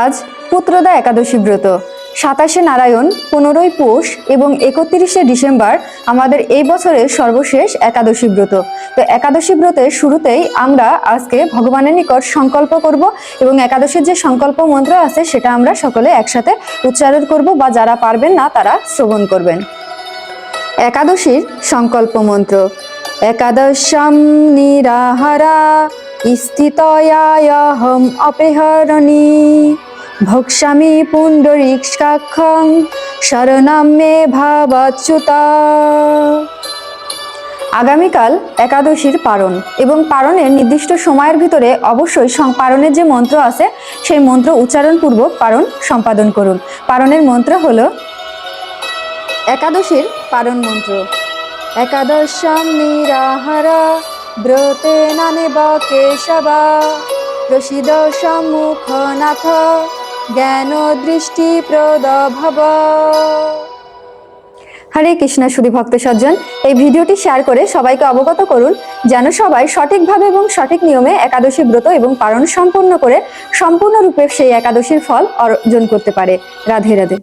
আজ পুত্রদা একাদশী ব্রত। 27শে নারায়ণ, 15ই পৌষ এবং 31শে ডিসেম্বর আমাদের এই বছরের সর্বশেষ একাদশী ব্রত। তো একাদশী ব্রতের শুরুতেই আমরা আজকে ভগবানের নিকট সংকল্প করব এবং একাদশীর যে সংকল্প মন্ত্র আছে সেটা আমরা সকলে একসাথে উচ্চারণ করব, বা যারা পারবেন না তারা শ্রবণ করবেন। একাদশীর সংকল্প মন্ত্র। একাদশম নিরাহারা স্থিতয়াহম অপেহরণী ভক্ষ্যামি পুণ্ডরীকাক্ষং শরণাম মে ভাবাচ্যুতা। আগামীকাল একাদশীর পারণ এবং পারণের নির্দিষ্ট সময়ের ভিতরে অবশ্যই পারণের যে মন্ত্র আছে সেই মন্ত্র উচ্চারণপূর্বক পারণ সম্পাদন করুন। পারণের মন্ত্র হলো একাদশীর পারণ মন্ত্র। একাদশম নিরাহারা ব্রতে নানেব কেশবা প্রসিদ সম্মুখনাথ জ্ঞান দৃষ্টি প্রদভব। হরে কৃষ্ণ সুধী ভক্ত সজ্জন, এই ভিডিওটি শেয়ার করে সবাইকে অবগত করুন যেন সবাই সঠিকভাবে এবং সঠিক নিয়মে একাদশী ব্রত এবং পারণ সম্পন্ন করে সম্পূর্ণরূপে সেই একাদশীর ফল অর্জন করতে পারে। রাধে রাধে।